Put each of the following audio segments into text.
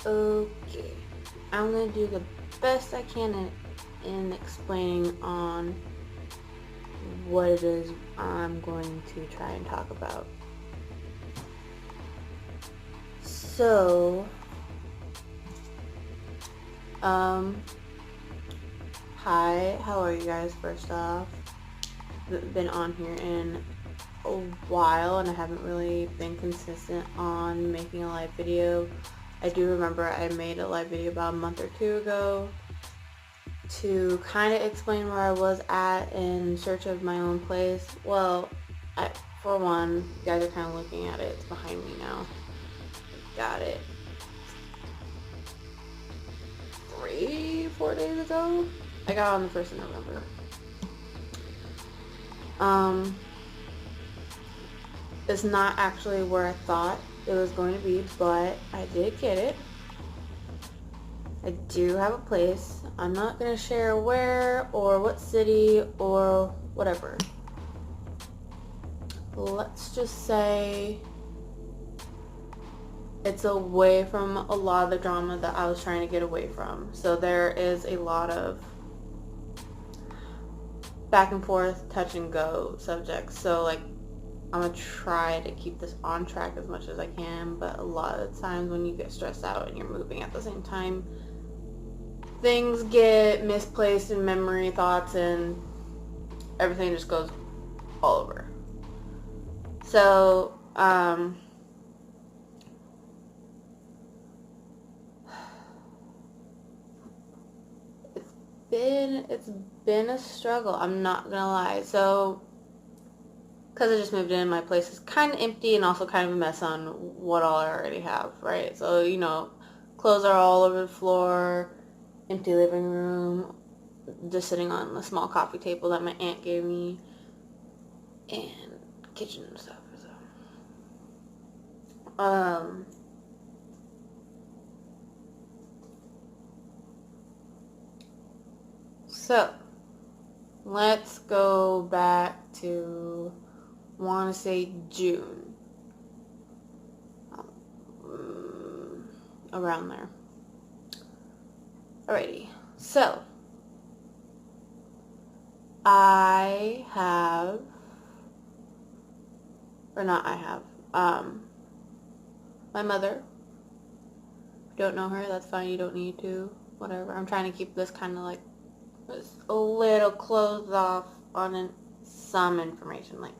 Okay, I'm gonna do the best I can in explaining on what it is I'm going to try and talk about. So, hi, how are you guys first off? Been on here in a while and I haven't really been consistent on making a live video. I do remember I made a live video about a month or two ago to kind of explain where I was at in search of my own place. Well, for one, you guys are kind of looking at it. It's behind me now. Got it. 3-4 days ago? I got on the 1st of November. It's not actually where I thought it was going to be, but I did get it. I do have a place. I'm not going to share where or what city or whatever. Let's just say it's away from a lot of the drama that I was trying to get away from. So there is a lot of back and forth, touch and go subjects. So like I'm going to try to keep this on track as much as I can, but a lot of the times when you get stressed out and you're moving at the same time, things get misplaced in memory, thoughts, and everything just goes all over. So, it's been a struggle, I'm not gonna lie. So, because I just moved in, my place is kind of empty and also kind of a mess on what all I already have, right? So, you know, clothes are all over the floor, empty living room, just sitting on the small coffee table that my aunt gave me, and kitchen and stuff. So let's go back to, want to say June, around there. Alrighty, so I have, or not I have, my mother. If you don't know her, that's fine, you don't need to, whatever. I'm trying to keep this kind of like a little closed off on some information. Like,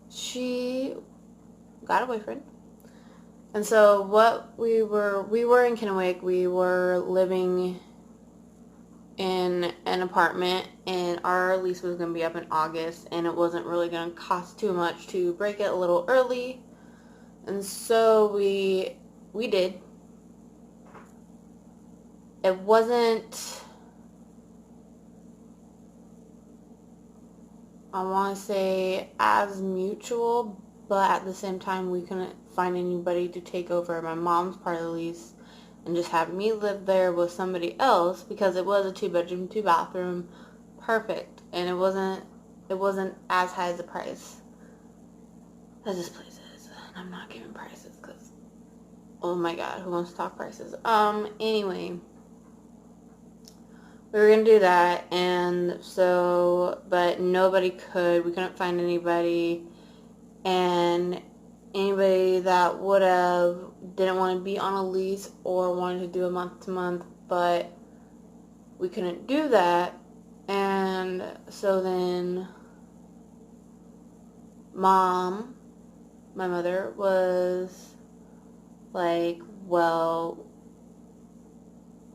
she got a boyfriend. And so what we were in Kennewick, we were living in an apartment, and our lease was going to be up in August, and it wasn't really going to cost too much to break it a little early. And so we did. It wasn't, I want to say, as mutual, but at the same time we couldn't find anybody to take over my mom's part of the lease and just have me live there with somebody else, because it was a 2-bedroom, 2-bathroom, perfect, and it wasn't as high as the price as this place is. And I'm not giving prices because, oh my god, who wants to talk prices? Anyway, we were gonna do that, and so, but nobody could. We couldn't find anybody, and anybody that would have didn't want to be on a lease or wanted to do a month to month, but we couldn't do that. And so then Mom, my mother, was like, well,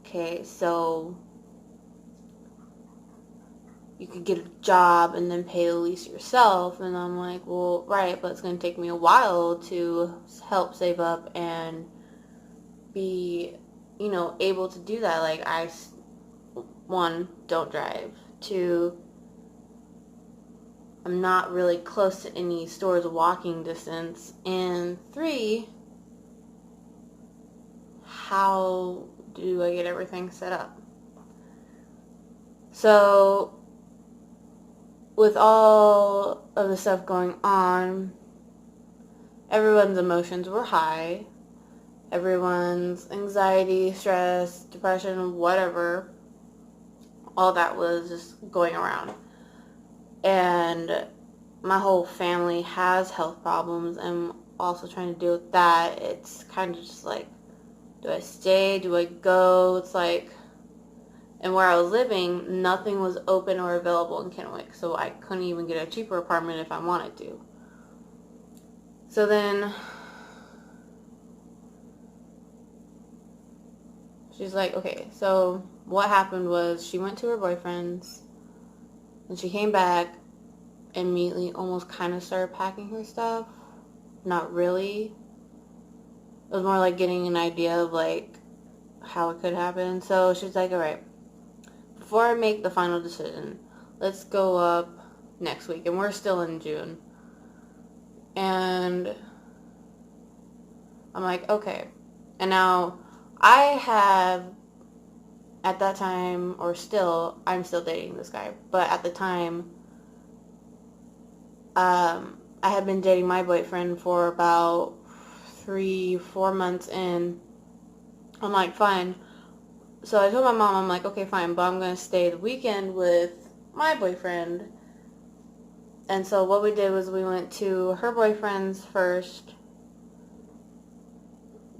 okay, so you could get a job and then pay the lease yourself. And I'm like, well, right, but it's going to take me a while to help save up and be, you know, able to do that. Like, I, 1, don't drive. 2, I'm not really close to any stores walking distance. And 3, how do I get everything set up? So with all of the stuff going on, everyone's emotions were high. Everyone's anxiety, stress, depression, whatever, all that was just going around. And my whole family has health problems, and also trying to deal with that. It's kind of just like, do I stay? Do I go? It's like, and where I was living, nothing was open or available in Kennewick, so I couldn't even get a cheaper apartment if I wanted to. So then she's like, okay, so what happened was she went to her boyfriend's, and she came back, immediately almost kind of started packing her stuff. Not really. It was more like getting an idea of like how it could happen. So she's like, alright, before I make the final decision, let's go up next week. And we're still in June. And I'm like, okay. And now I have, at that time, or still, I'm still dating this guy. But at the time, I had been dating my boyfriend for about 3-4 months in. I'm like, fine. So I told my mom, I'm like, okay, fine, but I'm going to stay the weekend with my boyfriend. And so what we did was we went to her boyfriend's first.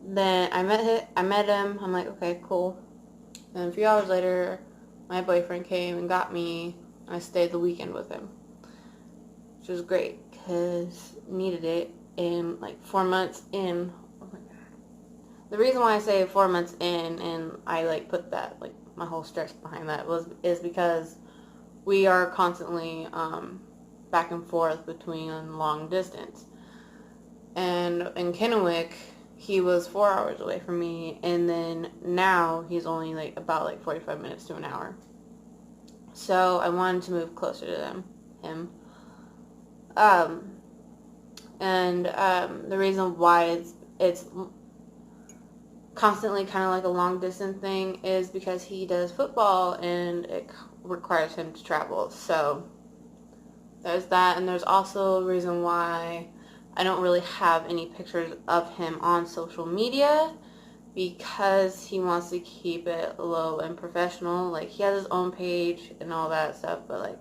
Then I met him. I'm like, okay, cool. And a few hours later, my boyfriend came and got me. I stayed the weekend with him, which was great because needed it. And like 4 months in, oh my god. The reason why I say 4 months in, and I like put that, like my whole stress behind that is because we are constantly back and forth between long distance. And in Kennewick, he was 4 hours away from me, and then now he's only like about like 45 minutes to an hour. So I wanted to move closer to him. The reason why it's constantly kind of like a long distance thing is because he does football and it requires him to travel. So there's that, and there's also a reason why I don't really have any pictures of him on social media, because he wants to keep it low and professional. Like, he has his own page and all that stuff, but like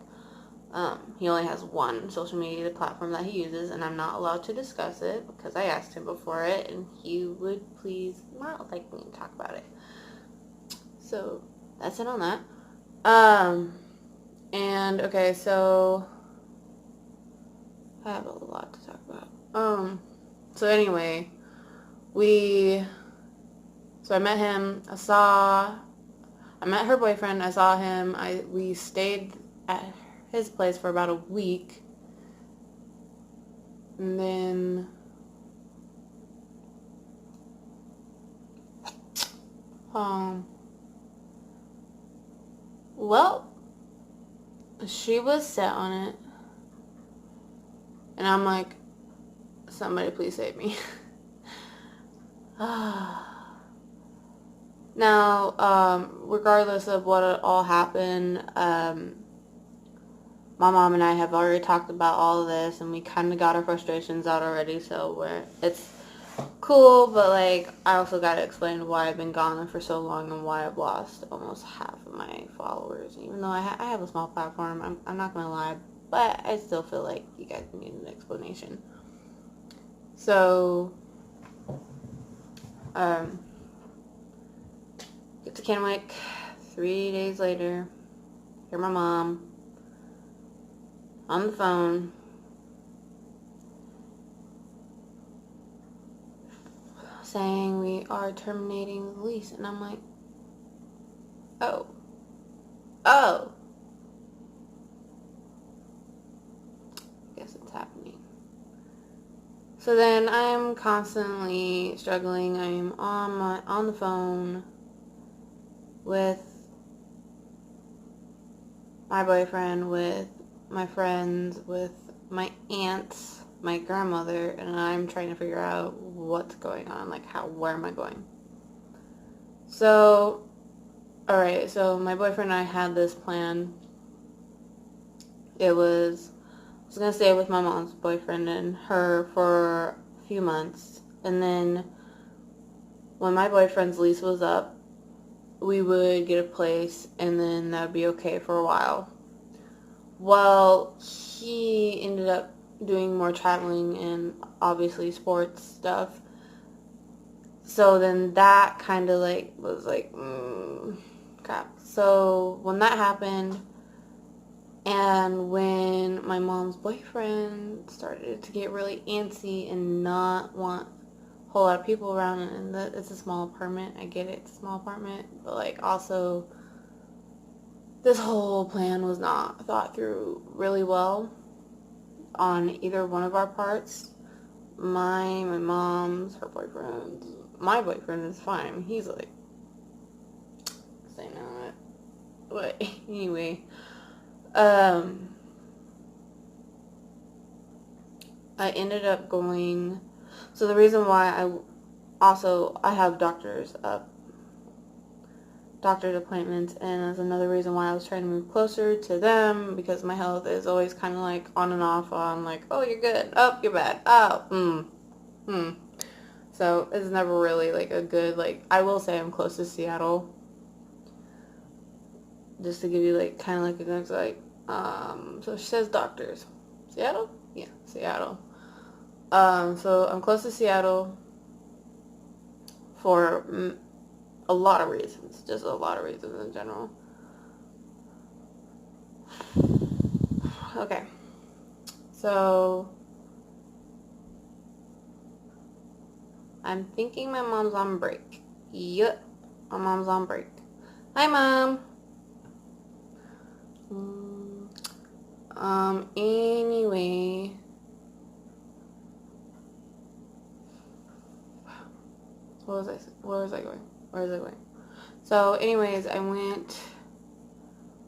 he only has one social media platform that he uses, and I'm not allowed to discuss it because I asked him before it, and he would please not like me to talk about it. So that's it on that. And okay, so I have a lot to talk about. So anyway, so I met him. I met her boyfriend. I saw him. We stayed at his place for about a week. And then well, she was set on it. And I'm like, somebody please save me. Now, regardless of what all happened, my mom and I have already talked about all of this, and we kind of got our frustrations out already, so it's cool, but like, I also got to explain why I've been gone for so long and why I've lost almost half of my followers, even though I have a small platform. I'm not going to lie, but I still feel like you guys need an explanation. So, get to Kennewick, 3 days later, hear my mom on the phone saying we are terminating the lease, and I'm like, oh, guess it's happening. So then I'm constantly struggling. I'm on the phone with my boyfriend, with my friends, with my aunts, my grandmother, and I'm trying to figure out what's going on, like where am I going? So, alright, so my boyfriend and I had this plan. I was going to stay with my mom's boyfriend and her for a few months. And then when my boyfriend's lease was up, we would get a place, and then that would be okay for a while. Well, he ended up doing more traveling and obviously sports stuff. So then that kind of like was like, crap. So when that happened, and when my mom's boyfriend started to get really antsy and not want a whole lot of people around, and it's a small apartment. I get it, it's a small apartment, but like also this whole plan was not thought through really well on either one of our parts. My mom's, her boyfriend, my boyfriend is fine. He's like, say not. But anyway, I ended up going, so the reason why I have doctor's appointments, and that's another reason why I was trying to move closer to them, because my health is always kind of like on and off, on like, oh, you're good, oh, you're bad, oh, so it's never really like a good, like, I will say I'm close to Seattle, just to give you like kind of like a glimpse, like, so she says doctors, Seattle? Yeah, Seattle. So I'm close to Seattle for a lot of reasons, just a lot of reasons in general. Okay, so I'm thinking my mom's on break. Yup, my mom's on break. Hi, Mom. Anyway, where was I going? So anyways, I went,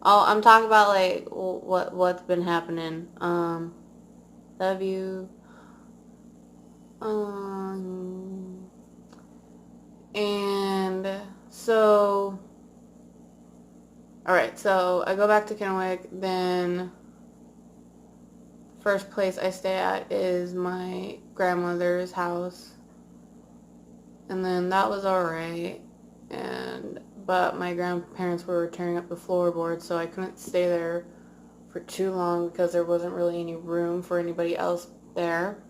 I'm talking about like what's been happening. Love you. And so, alright, so I go back to Kennewick, then first place I stay at is my grandmother's house, and then that was alright, but my grandparents were tearing up the floorboards, so I couldn't stay there for too long because there wasn't really any room for anybody else there.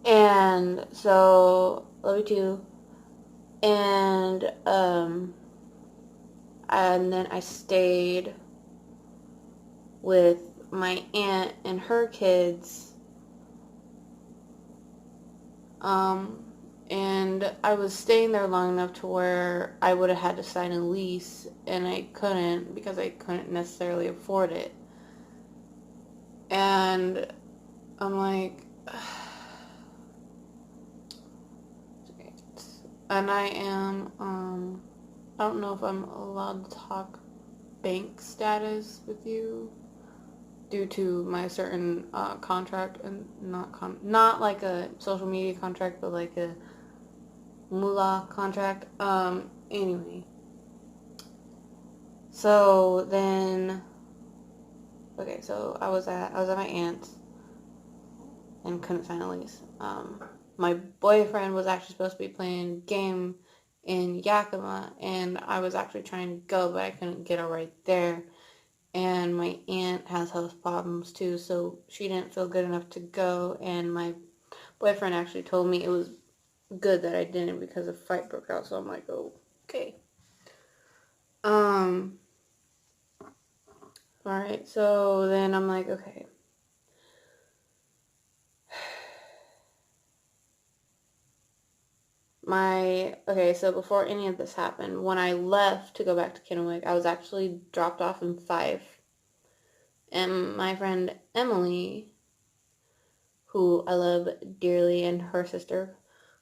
And so, love you too. And then I stayed with my aunt and her kids. And I was staying there long enough to where I would have had to sign a lease, and I couldn't because I couldn't necessarily afford it. And I'm like, and I am, I don't know if I'm allowed to talk bank status with you due to my certain contract, and not like a social media contract, but like a moolah contract. Anyway, so then, okay, so I was at my aunt's and couldn't sign a lease. My boyfriend was actually supposed to be playing a game in Yakima, and I was actually trying to go, but I couldn't get her right there. And my aunt has health problems too, so she didn't feel good enough to go, and my boyfriend actually told me it was good that I didn't because a fight broke out, so I'm like, oh, okay. Alright, so then I'm like, okay. Okay, so before any of this happened, when I left to go back to Kennewick, I was actually dropped off in Fife. And my friend Emily, who I love dearly, and her sister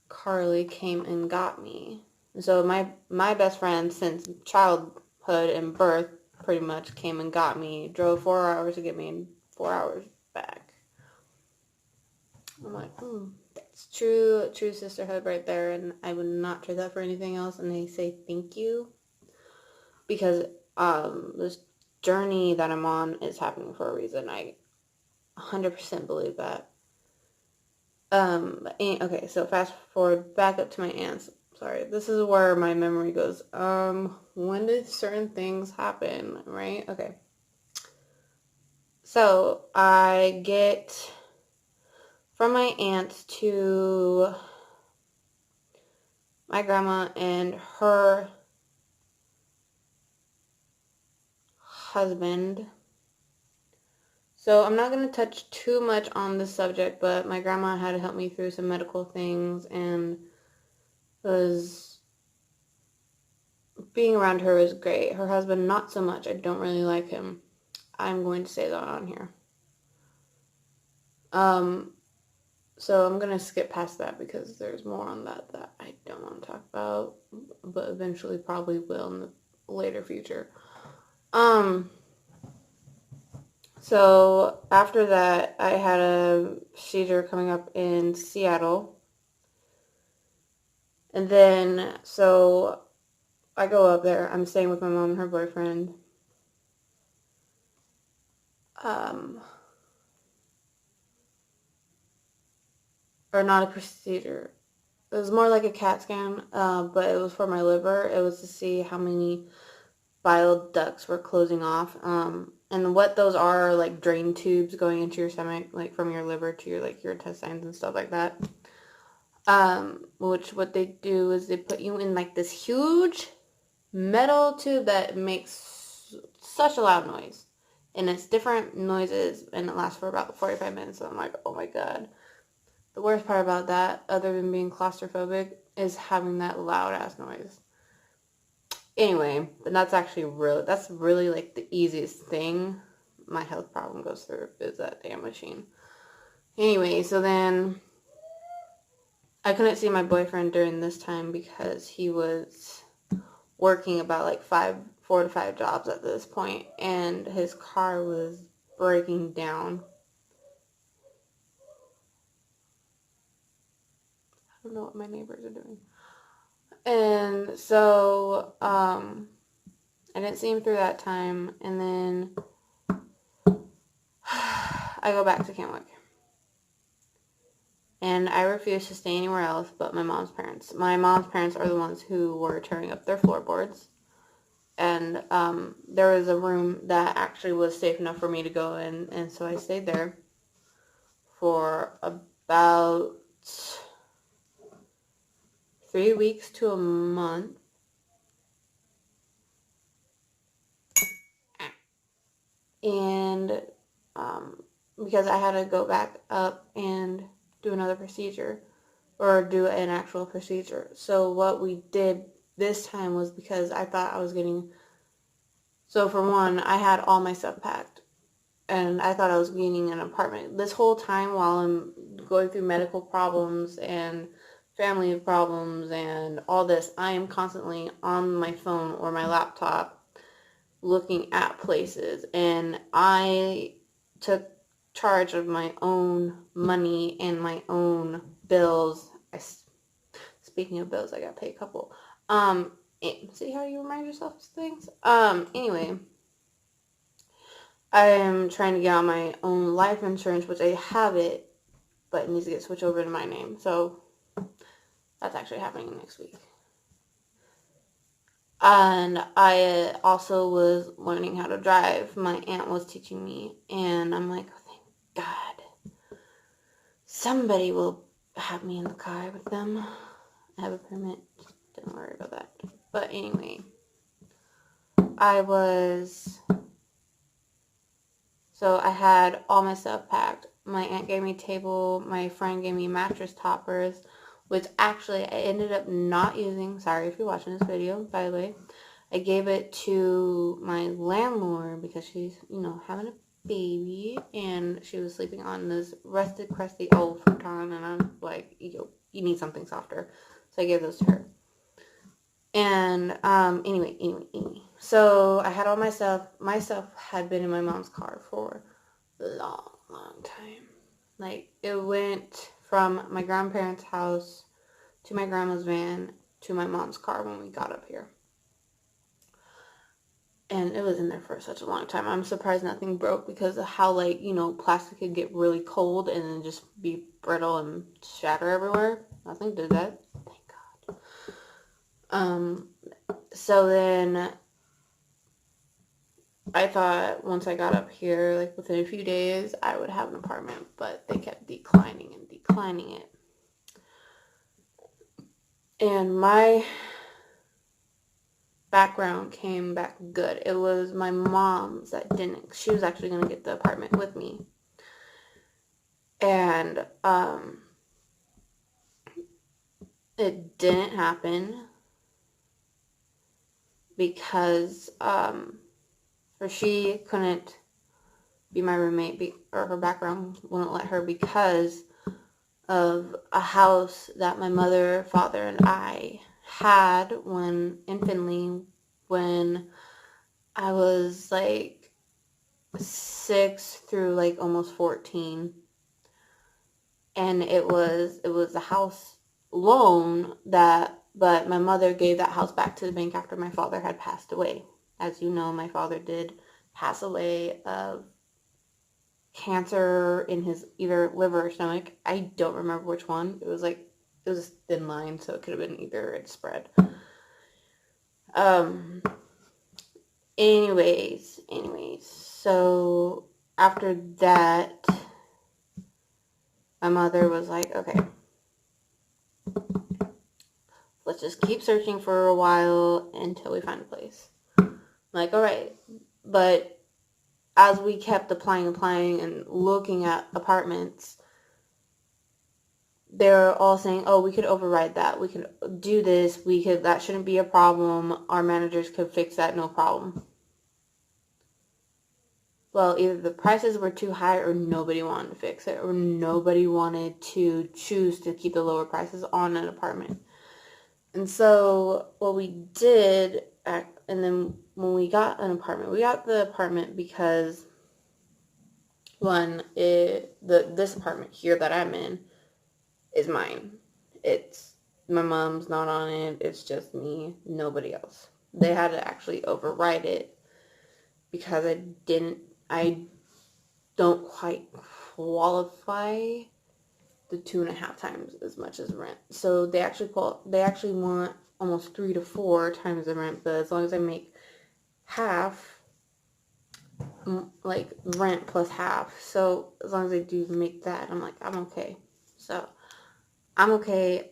Carly came and got me. And so my best friend since childhood and birth pretty much came and got me, drove 4 hours to get me and 4 hours back. I'm like, that's true sisterhood right there, and I would not trade that for anything else. And they say thank you because this journey that I'm on is happening for a reason. I 100% believe that. Okay, so fast forward back up to my aunts. Sorry, this is where my memory goes. When did certain things happen, right? Okay. So I get from my aunt to my grandma and her husband. So I'm not going to touch too much on this subject, but my grandma had to help me through some medical things, and was being around her was great. Her husband, not so much. I don't really like him. I'm going to say that on here. So I'm going to skip past that because there's more on that I don't want to talk about, but eventually probably will in the later future. So after that, I had a procedure coming up in Seattle. And then, so I go up there. I'm staying with my mom and her boyfriend. Or not a procedure. It was more like a CAT scan, but it was for my liver. It was to see how many bile ducts were closing off. And what those are like drain tubes going into your stomach, like from your liver to your like your intestines and stuff like that. Which what they do is they put you in like this huge metal tube that makes such a loud noise. And it's different noises, and it lasts for about 45 minutes. So I'm like, oh my god. The worst part about that, other than being claustrophobic, is having that loud ass noise. Anyway, but that's really like the easiest thing my health problem goes through is that damn machine. Anyway, so then I couldn't see my boyfriend during this time because he was working about like 4 to 5 jobs at this point, and his car was breaking down. I don't know what my neighbors are doing. And so, I didn't see him through that time, and then I go back to Kennewick. And I refuse to stay anywhere else but my mom's parents. My mom's parents are the ones who were tearing up their floorboards. And there was a room that actually was safe enough for me to go in, and so I stayed there for about 3 weeks to a month. And because I had to go back up and do another procedure, or do an actual procedure. So what we did this time was, because I thought I was getting, so for one, I had all my stuff packed, and I thought I was getting an apartment. This whole time while I'm going through medical problems and family problems and all this, I am constantly on my phone or my laptop looking at places, and I took charge of my own money and my own bills. Speaking of bills, I gotta pay a couple. See how you remind yourself of things? Anyway, I am trying to get on my own life insurance, which I have it, but it needs to get switched over to my name. So that's actually happening next week. And I also was learning how to drive. My aunt was teaching me, and I'm like, oh, thank God. Somebody will have me in the car with them. I have a permit. Don't worry about that. But anyway, so I had all my stuff packed. My aunt gave me a table. My friend gave me mattress toppers, which actually I ended up not using. Sorry if you're watching this video, by the way. I gave it to my landlord because she's, having a baby, and she was sleeping on this rusted, crusty old futon, and I'm like, you need something softer. So I gave those to her. And anyway. So I had all my stuff. My stuff had been in my mom's car for a long time. Like, it went from my grandparents' house to my grandma's van to my mom's car when we got up here. and it was in there for such a long time. I'm surprised nothing broke because of how, like, you know, plastic could get really cold and then just be brittle and shatter everywhere. Nothing did that. Thank God. So then I thought once I got up here, like within a few days, I would have an apartment, but they kept declining and declining it. And my background came back good. It was my mom's that didn't. She was actually going to get the apartment with me. And it didn't happen because or she couldn't be my roommate, or her background wouldn't let her because of a house that my mother, father, and I had in Finley when I was like 6 through like almost 14. And it was a house loan but my mother gave that house back to the bank after my father had passed away. As you know, my father did pass away of cancer in his either liver or stomach. I don't remember which one. It was a thin line, so it could have been either. It spread. Anyways, so after that, my mother was like, okay, let's just keep searching for a while until we find a place. I'm like, all right. But as we kept applying and looking at apartments, they're all saying, oh, we could override that. We could do this. That shouldn't be a problem. Our managers could fix that, no problem. Well, either the prices were too high or nobody wanted to fix it, or nobody wanted to choose to keep the lower prices on an apartment. And so what we did, and then when we got an apartment, we got the apartment because this apartment here that I'm in is mine. It's my mom's not on it. It's just me, nobody else. They had to actually override it because I don't quite qualify the 2.5 times as much as rent. So they actually want almost 3 to 4 times the rent, but as long as I make half, like rent plus half. So as long as I do make that, I'm okay. So I'm okay.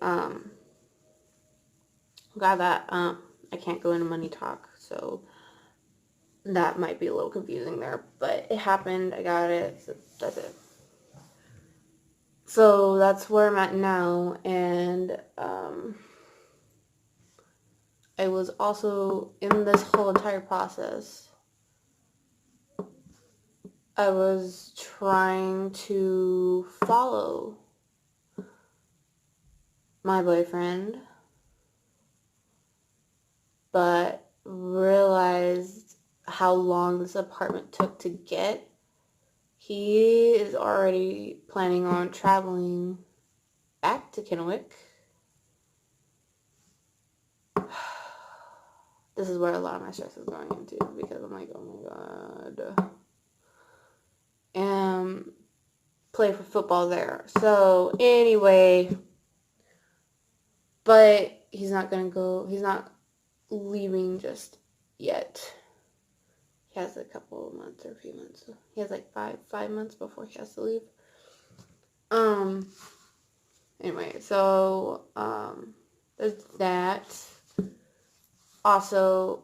Got that. I can't go into money talk, so that might be a little confusing there, but it happened. I got it. So that's it. So that's where I'm at now, and I was also in this whole entire process. I was trying to follow my boyfriend, but realized how long this apartment took to get. He is already planning on traveling back to Kennewick. This is where a lot of my stress is going into because I'm like, oh my God. And play for football there. So anyway, but he's not leaving just yet. He has a couple of months or a few months. He has like five months before he has to leave. Anyway, so there's that. Also,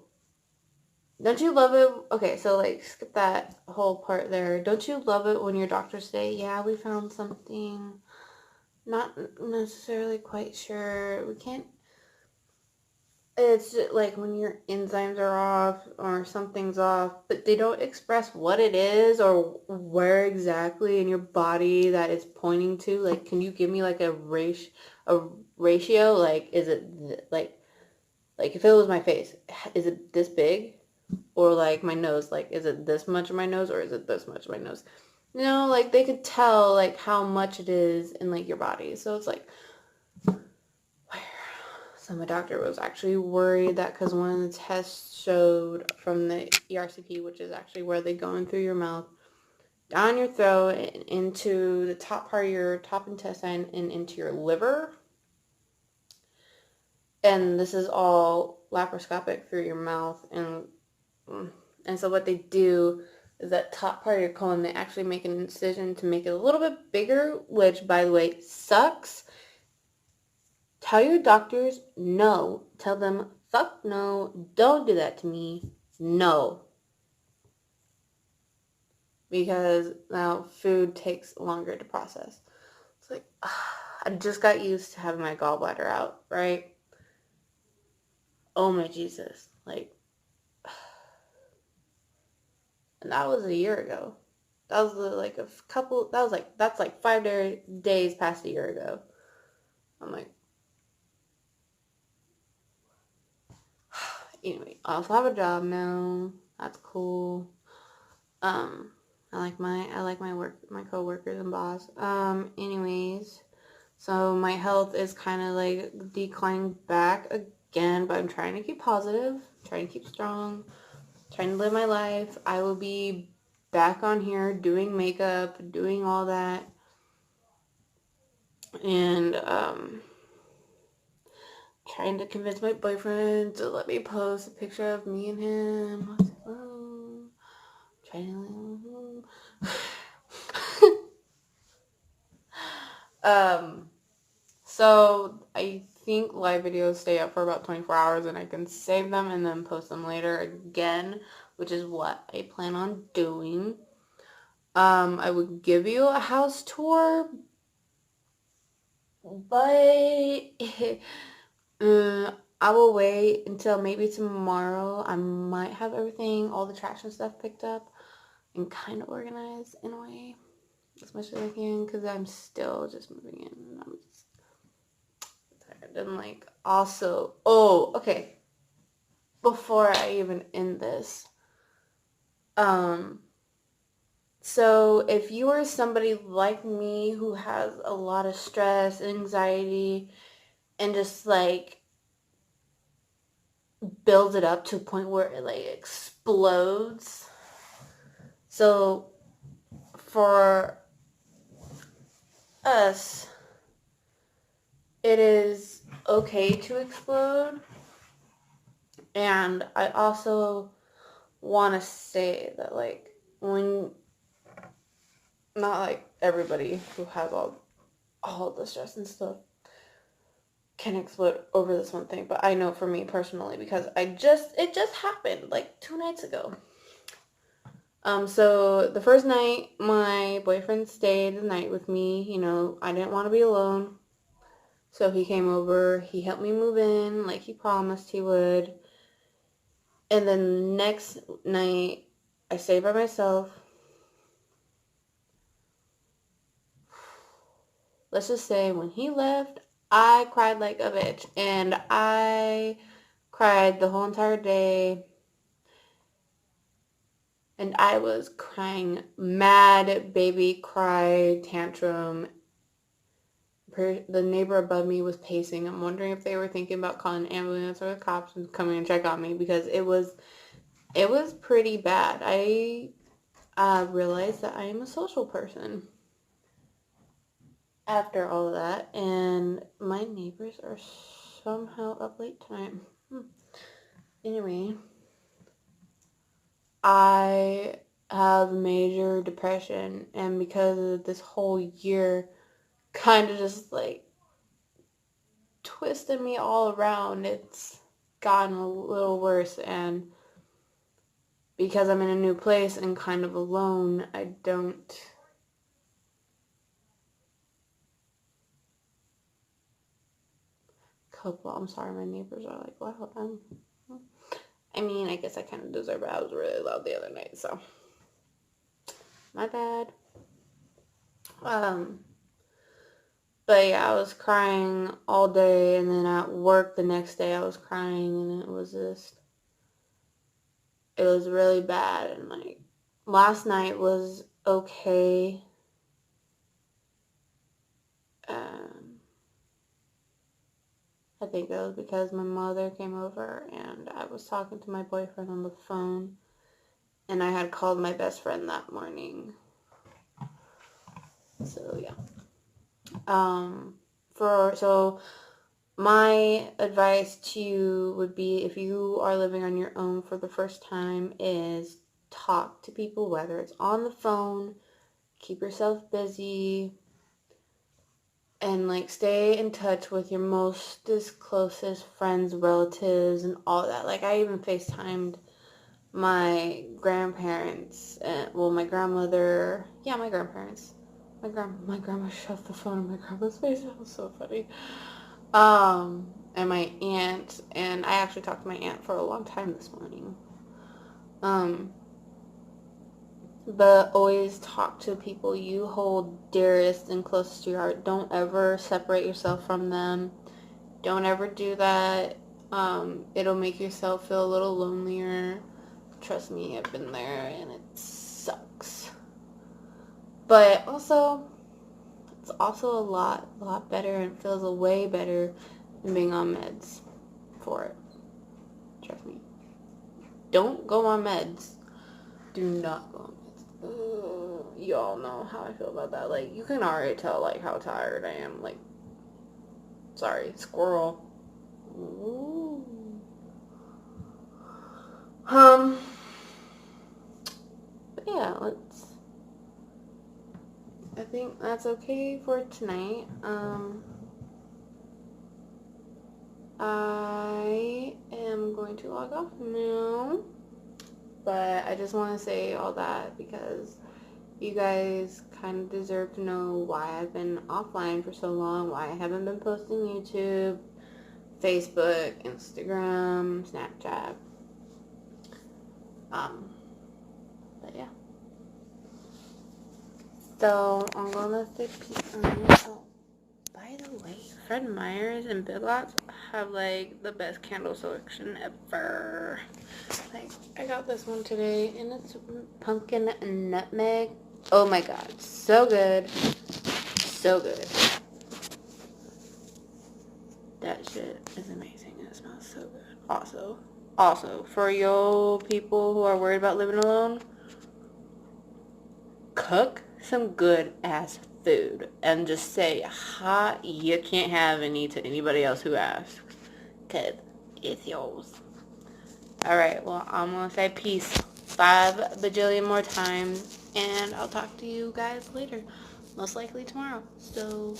don't you love it? Okay, so like skip that whole part there. Don't you love it when your doctors say, yeah, we found something, not necessarily quite sure, we can't. It's like when your enzymes are off or something's off, but they don't express what it is or where exactly in your body that it's pointing to. Like, can you give me like a ratio? Like, is it like if it was my face, is it this big? Or like my nose, like, is it this much of my nose or is it this much of my nose? You know, like they could tell like how much it is in like your body. So it's like, where? So my doctor was actually worried that because one of the tests showed from the ERCP, which is actually where they go in through your mouth, down your throat, and into the top part of your top intestine, and into your liver. And this is all laparoscopic through your mouth. And so what they do is that top part of your colon, they actually make an incision to make it a little bit bigger, which, by the way, sucks. Tell your doctors no. Tell them, fuck no, don't do that to me. No. Because now food takes longer to process. It's like, I just got used to having my gallbladder out, right? Oh my Jesus. Like, and that was a year ago. That was like a couple, that's like 5 days past a year ago. I'm like, anyway, I also have a job now. That's cool. I like my work, my coworkers and boss. Anyways, so my health is kind of like declining back again, but I'm trying to keep positive, trying to keep strong, trying to live my life. I will be back on here doing makeup, doing all that, and trying to convince my boyfriend to let me post a picture of me and him. So I think live videos stay up for about 24 hours and I can save them and then post them later again, which is what I plan on doing. I would give you a house tour, but I will wait until maybe tomorrow. I might have everything, all the traction stuff picked up and kind of organized in a way as much as I can, because I'm still just moving in and I'm just tired. And like, also, okay, before I even end this, so if you are somebody like me who has a lot of stress, anxiety, and just like builds it up to a point where it like explodes. So for us, it is okay to explode. And I also want to say that like when, not like everybody who has all the stress and stuff can explode over this one thing, but I know for me personally, because it just happened like 2 nights ago. So the first night, my boyfriend stayed the night with me. You know, I didn't want to be alone. So he came over, he helped me move in like he promised he would. And then the next night, I stayed by myself. Let's just say when he left, I cried like a bitch. And I cried the whole entire day. And I was crying mad baby cry tantrum. The neighbor above me was pacing. I'm wondering if they were thinking about calling an ambulance or the cops and coming and check on me, because it was pretty bad. I realized that I am a social person after all of that, and my neighbors are somehow up late tonight. Anyway, I have major depression, and because of this whole year kind of just like twisted me all around, it's gotten a little worse. And because I'm in a new place and kind of alone, I don't cope well. I'm sorry, my neighbors are like, wow, I mean, I guess I kind of deserve it. I was really loud the other night, so my bad. But yeah, I was crying all day, and then at work the next day I was crying, and it was really bad. And like, last night was okay. I I think it was because my mother came over and I was talking to my boyfriend on the phone, and I had called my best friend that morning. So yeah. So my advice to you would be, if you are living on your own for the first time, is talk to people, whether it's on the phone, keep yourself busy, and like stay in touch with your closest friends, relatives, and all that. Like, I even FaceTimed my grandparents, and my grandmother, my grandparents. My grandma shoved the phone in my grandma's face. That was so funny. And my aunt, and I actually talked to my aunt for a long time this morning. But always talk to people you hold dearest and closest to your heart. Don't ever separate yourself from them. Don't ever do that. It'll make yourself feel a little lonelier. Trust me, I've been there and it sucks. But also, it's also a lot better, and feels a way better than being on meds for it. Trust me. Don't go on meds. Do not go on meds. Y'all know how I feel about that. Like, you can already tell, like, how tired I am. Like, sorry, squirrel. Ooh. But yeah, I think that's okay for tonight. I am going to log off now, but I just want to say all that because you guys kind of deserve to know why I've been offline for so long, why I haven't been posting YouTube, Facebook, Instagram, Snapchat. But yeah. So I'm gonna say peace. Oh, by the way, Fred Meyer's and Big Lots have like the best candle selection ever. Like, I got this one today, and it's pumpkin and nutmeg. Oh my god, so good. So good. That shit is amazing. It smells so good. Also, for you people who are worried about living alone, cook some good ass food and just say, ha, you can't have any to anybody else who asks, because it's yours. Alright, well, I'm gonna say peace 5 bajillion more times, and I'll talk to you guys later, most likely tomorrow. So